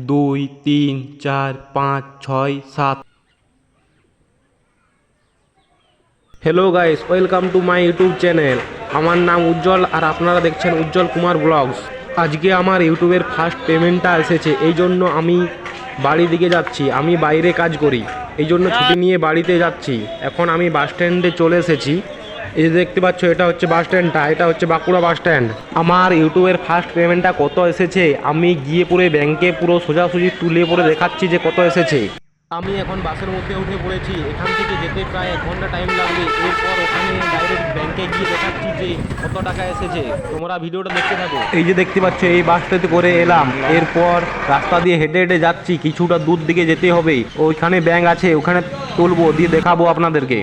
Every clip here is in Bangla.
2 3 4 5 6 7। Hello guys, welcome to my YouTube channel. আমার নাম উজ্জ্বল আর আপনারা দেখছেন উজ্জ্বল কুমার ব্লগস। আজকে আমার ইউটিউবের ফার্স্ট পেমেন্টটা এসেছে, এই জন্য আমি বাড়ি দিকে যাচ্ছি। আমি বাইরে কাজ করি, এই জন্য ছুটি নিয়ে বাড়িতে যাচ্ছি। এখন আমি বাস স্ট্যান্ডে চলে এসেছি। এই যে দেখতে পাচ্ছ, এটা হচ্ছে বাস স্ট্যান্ডটা, এটা হচ্ছে বাঁকুড়া বাস স্ট্যান্ড। আমার ইউটিউবের ফার্স্ট পেমেন্টটা কত এসেছে আমি গিয়ে পুরো ব্যাংকে পুরো সোজাসুজি তুলে পরে দেখাচ্ছি যে কত এসেছে। আমি এখন বাসের মধ্যে উঠে পড়েছি। এখান থেকে যেতে প্রায় 1 ঘন্টা টাইম লাগবে। এরপর ওখানে ডাইরেক্ট ব্যাংকে গিয়ে দেখাচ্ছি যে কত টাকা এসেছে। তোমরা ভিডিওটা দেখতে থাকো। এই যে দেখতে পাচ্ছ, এই বাসটাতে করে এলাম। এরপর রাস্তা দিয়ে হেঁটে হেঁটে যাচ্ছি, কিছুটা দূর দিকে যেতে হবে। ওইখানে ব্যাংক আছে, ওখানে তুলবো, দিয়ে দেখাবো আপনাদেরকে।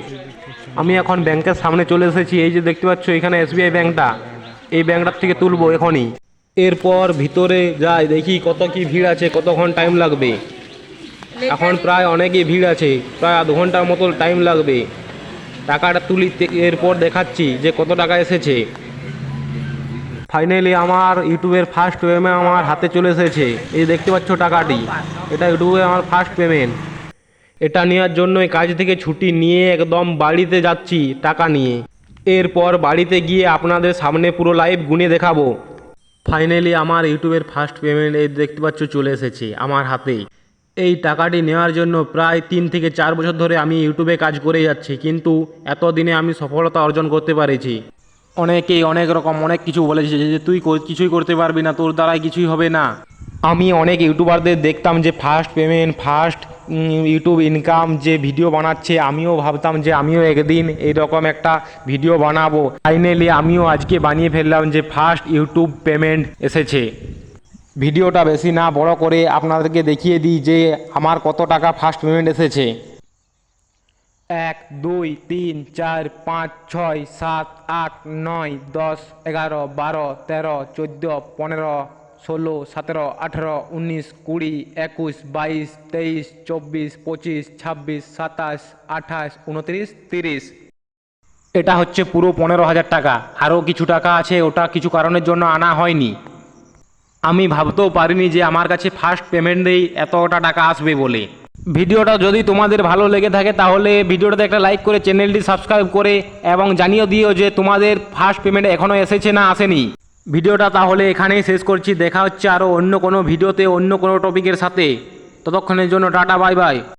আমি এখন ব্যাংকের সামনে চলে এসেছি। এই যে দেখতে পাচ্ছ, এখানে এসবিআই ব্যাংকটা, এই ব্যাংকটার থেকে তুলবো এখনই। এরপর ভিতরে যাই, দেখি কত কি ভিড় আছে, কতক্ষণ টাইম লাগবে। এখন প্রায় অনেকই ভিড় আছে, প্রায় আধ ঘন্টার মতো টাইম লাগবে। টাকাটা তুলি, এরপর দেখাচ্ছি যে কত টাকা এসেছে। ফাইনালি আমার ইউটিউবের ফার্স্ট পেমেন্ট আমার হাতে চলে এসেছে। এই দেখতে পাচ্ছ টাকাটি, এটা ইউটিউবে আমার ফার্স্ট পেমেন্ট। এটা নেওয়ার জন্য কাজ থেকে ছুটি নিয়ে একদম বাড়িতে যাচ্ছি টাকা নিয়ে। এরপর বাড়িতে গিয়ে আপনাদের সামনে পুরো লাইভ গুনে দেখাবো। ফাইনালি আমার ইউটিউবের ফার্স্ট পেমেন্ট এই দেখতে পাচ্ছ চলে এসেছে আমার হাতে। এই টাকাটি নেওয়ার জন্য প্রায় 3 থেকে 4 বছর ধরে আমি ইউটিউবে কাজ করে যাচ্ছি, কিন্তু এতদিনে আমি সফলতা অর্জন করতে পেরেছি। অনেকেই অনেক রকম অনেক কিছু বলেছে যে তুই কিছুই করতে পারবি না, তোর দ্বারাই কিছুই হবে না। আমি অনেক ইউটিউবারদের দেখতাম যে first payment, first YouTube income, যে ভিডিও বানাচ্ছে, আমিও ভাবতাম যে আমিও একদিন এইরকম একটা ভিডিও বানাবো। ফাইনালি আমিও আজকে বানিয়ে ফেললাম যে ফার্স্ট ইউটিউব পেমেন্ট এসেছে। ভিডিওটা বেশি না বড় করে আপনাদেরকে দেখিয়ে দিই যে আমার কত টাকা ফার্স্ট পেমেন্ট এসেছে। 1 2 3 4 5 6 7 8 9 10 11 12 13 14 15 16 17 18 19 20 21 22 23 24 25 26 27 28 29 30। এটা হচ্ছে পুরো 15,000 টাকা। আরও কিছু টাকা আছে, ওটা কিছু কারণের জন্য আনা হয়নি। আমি ভাবতেও পারিনি যে আমার কাছে ফার্স্ট পেমেন্টেই এতটা টাকা আসবে বলে। ভিডিওটা যদি তোমাদের ভালো লেগে থাকে তাহলে ভিডিওটাতে একটা লাইক করে চ্যানেলটি সাবস্ক্রাইব করে এবং জানিয়ে দিও যে তোমাদের ফার্স্ট পেমেন্ট এখনও এসেছে না আসেনি। ভিডিওটা তাহলে এখানেই শেষ করছি। দেখা হচ্ছে আরও অন্য কোনো ভিডিওতে অন্য কোনো টপিকের সাথে। ততক্ষণের জন্য টাটা, বাই বাই।